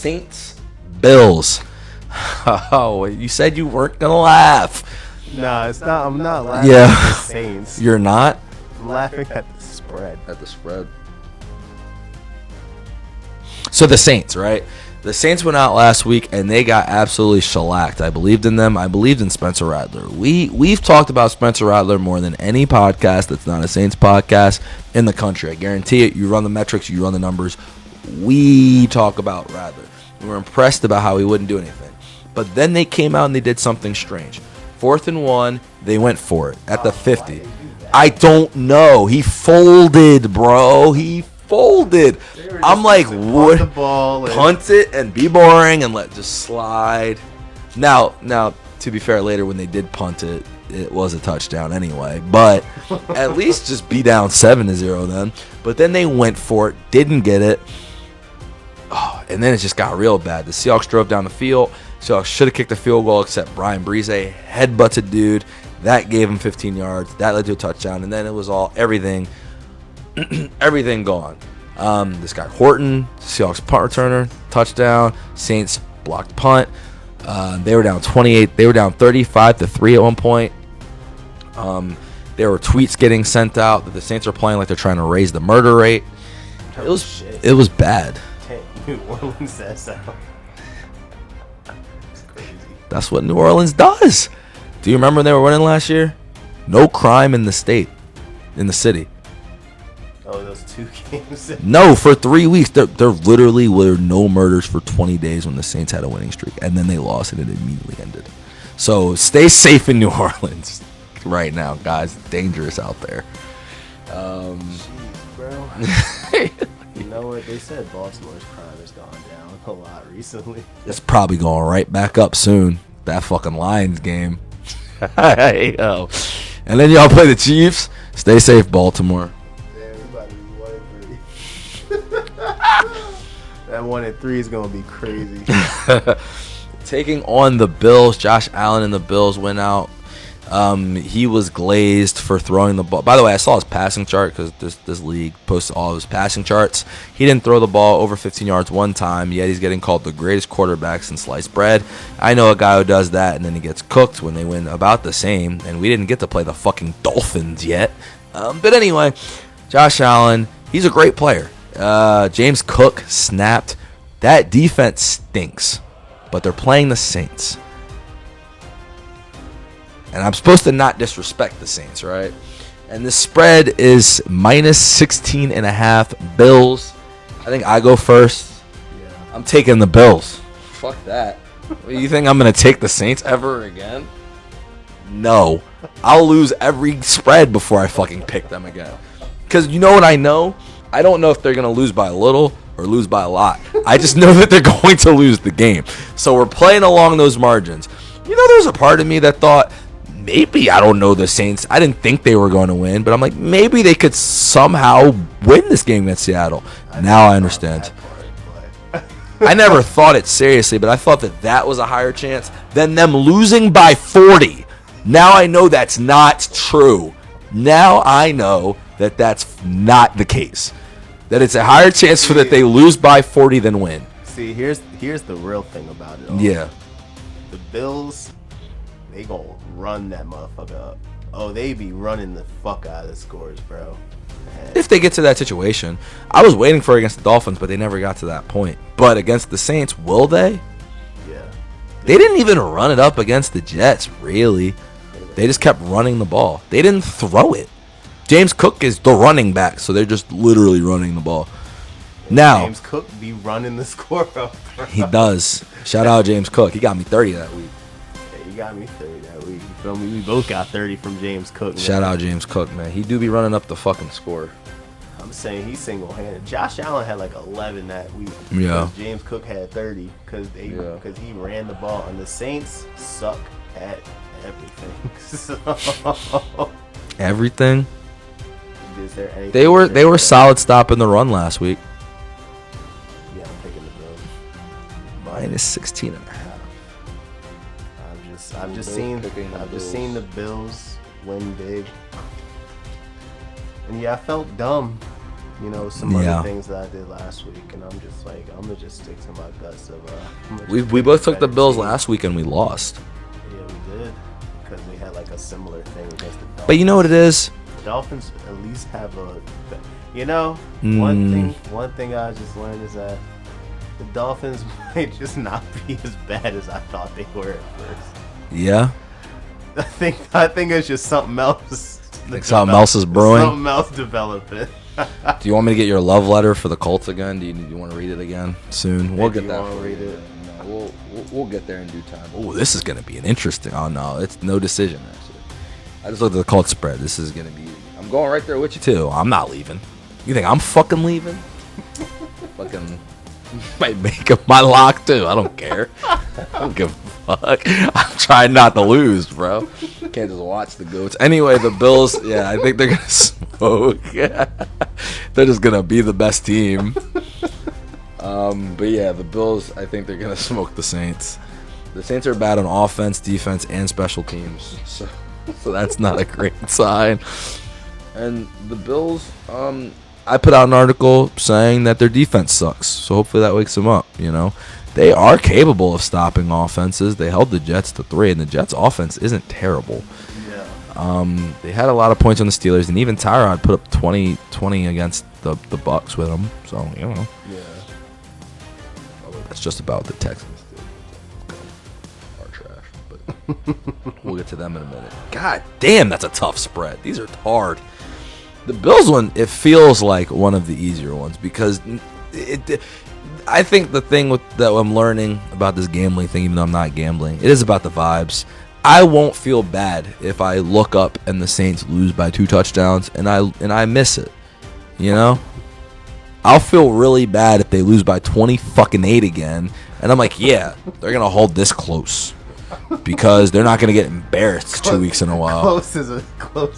Saints, Bills. Oh, you said you weren't gonna laugh. Nah, it's not. I'm not laughing Yeah. at the Saints. You're not? I'm laughing at the spread. At the spread. So the Saints, right? The Saints went out last week and they got absolutely shellacked. I believed in them. I believed in Spencer Rattler. We've talked about Spencer Rattler more than any podcast that's not a Saints podcast in the country. I guarantee it. You run the metrics, you run the numbers. We talk about Rattler. We were impressed about how he wouldn't do anything. But then they came out and they did something strange. 4th and 1, they went for it at the 50. I don't know. He folded, bro. He folded. I'm like, what? Punt it and be boring and let just slide. Now, to be fair, later when they did punt it, it was a touchdown anyway. But at least just be down 7-0 then. But then they went for it, didn't get it. Oh, and then it just got real bad. The Seahawks drove down the field. Seahawks should have kicked the field goal, except Brian Breeze headbutts a dude. That gave him 15 yards. That led to a touchdown. And then it was all everything gone. This guy Horton, Seahawks punt returner, touchdown. Saints blocked punt. They were down 28. They were down 35-3 at one point. There were tweets getting sent out that the Saints are playing like they're trying to raise the murder rate. It was bad. New Orleans says so. It's crazy. That's what New Orleans does. Do you remember when they were winning last year? No crime in the city. Oh, those 2 games. No, for 3 weeks. There literally were no murders for 20 days when the Saints had a winning streak, and then they lost and it immediately ended. So stay safe in New Orleans right now, guys. Dangerous out there. Jeez, bro. You know what? They said Baltimore's crime has gone down a lot recently. It's probably going right back up soon. That fucking Lions game. Yo. And then y'all play the Chiefs. Stay safe, Baltimore. Damn, we about to be 1-3. That 1-3 is going to be crazy. Taking on the Bills, Josh Allen and the Bills went out. He was glazed for throwing the ball. By the way, I saw his passing chart because this league posts all of his passing charts. He didn't throw the ball over 15 yards one time, yet he's getting called the greatest quarterback since sliced bread. I know a guy who does that, and then he gets cooked when they win about the same, and we didn't get to play the fucking Dolphins yet. But anyway, Josh Allen, he's a great player. James Cook snapped. That defense stinks, but they're playing the Saints. And I'm supposed to not disrespect the Saints, right? And the spread is minus 16.5 Bills. I think I go first. Yeah. I'm taking the Bills. Fuck that. You think I'm going to take the Saints ever again? No. I'll lose every spread before I fucking pick them again. Because you know what I know? I don't know if they're going to lose by a little or lose by a lot. I just know that they're going to lose the game. So we're playing along those margins. You know, there's a part of me that thought, maybe, I don't know, the Saints, I didn't think they were going to win, but I'm like, maybe they could somehow win this game against Seattle. Now I understand. I never thought it seriously, but I thought that was a higher chance than them losing by 40. Now I know that's not true. Now I know that that's not the case. That it's a higher chance for that they lose by 40 than win. See, here's the real thing about it all. Yeah. The Bills, they gonna run that motherfucker up. Oh, they be running the fuck out of the scores, bro. Man. If they get to that situation. I was waiting for it against the Dolphins, but they never got to that point. But against the Saints, will they? Yeah. They didn't even run it up against the Jets, really. They just kept running the ball. They didn't throw it. James Cook is the running back, so they're just literally running the ball. Now, James Cook be running the score up, bro. He does. Shout out James Cook. He got me 30 that week. Yeah, you got me 30 that week. You feel me? We both got 30 from James Cook. Man. Shout out James Cook, man. He do be running up the fucking score. I'm saying he's single-handed. Josh Allen had like 11 that week. Yeah. James Cook had 30 because he ran the ball. And the Saints suck at everything. So, Everything? is there anything? They were solid stopping the run last week. Yeah, I'm taking the Bills. Minus 16 and a half. I've just seen the Bills win big. And yeah, I felt dumb some Yeah. other things that I did last week, and I'm just like, I'm gonna just stick to my guts of. We both took the better Bills team. last week and we lost. Yeah, we did because we had like a similar thing against the Dolphins. But you know what it is? The Dolphins at least have a. One thing I just learned is that the Dolphins might just not be as bad as I thought they were at first. Yeah. I think it's just something else. Think something else is brewing? Something else developing. Do you want me to get your love letter for the Colts again? Do you want to read it again soon? We'll get that. Want to read it? No, we'll get there in due time. Oh, this is going to be an interesting. Oh no, it's no decision actually. I just looked at the Colts spread. This is going to be. I'm going right there with you too. I'm not leaving. You think I'm fucking leaving? Fucking might make up my lock too. I don't care. I don't give a fuck. I'm trying not to lose, bro. Can't just watch the goats. Anyway, the Bills. Yeah, I think they're gonna smoke. They're just gonna be the best team. But yeah, the Bills. I think they're gonna smoke the Saints. The Saints are bad on offense, defense, and special teams. So that's not a great sign. And the Bills. I put out an article saying that their defense sucks. So hopefully that wakes them up. They are capable of stopping offenses. They held the Jets to 3, and the Jets' offense isn't terrible. Yeah. They had a lot of points on the Steelers, and even Tyrod put up 20 against the Bucs with them. So, Yeah. That's just about the Texans. Are trash, but we'll get to them in a minute. God damn, that's a tough spread. These are hard. The Bills one, it feels like one of the easier ones because I think the thing that I'm learning about this gambling thing, even though I'm not gambling, it is about the vibes. I won't feel bad if I look up and the Saints lose by 2 touchdowns and I miss it. I'll feel really bad if they lose by 20-8 again, and I'm like, yeah, they're gonna hold this close because they're not gonna get embarrassed 2 weeks in a while. Close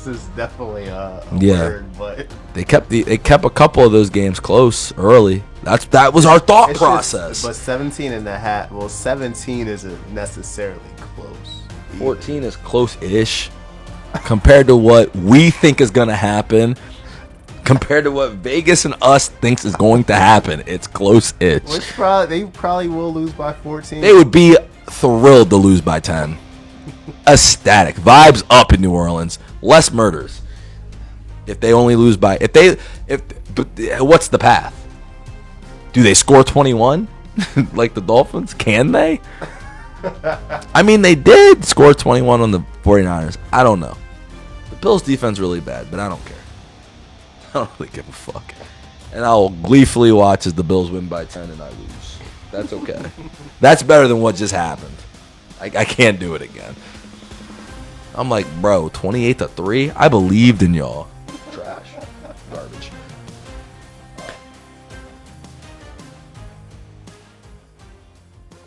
is definitely a word, but they kept a couple of those games close early. That was our thought process. But 17.5. Well, 17 isn't necessarily close. 14 is close-ish compared to what we think is gonna happen. Compared to what Vegas and us thinks is going to happen, it's close-ish. They probably will lose by 14. They would be thrilled to lose by 10. Ecstatic. Vibes up in New Orleans. Less murders. If they only lose by what's the path? Do they score 21 like the Dolphins? Can they? I mean, they did score 21 on the 49ers. I don't know. The Bills' defense really bad, but I don't care. I don't really give a fuck. And I'll gleefully watch as the Bills win by 10 and I lose. That's okay. That's better than what just happened. I can't do it again. I'm like, bro, 28-3? I believed in y'all.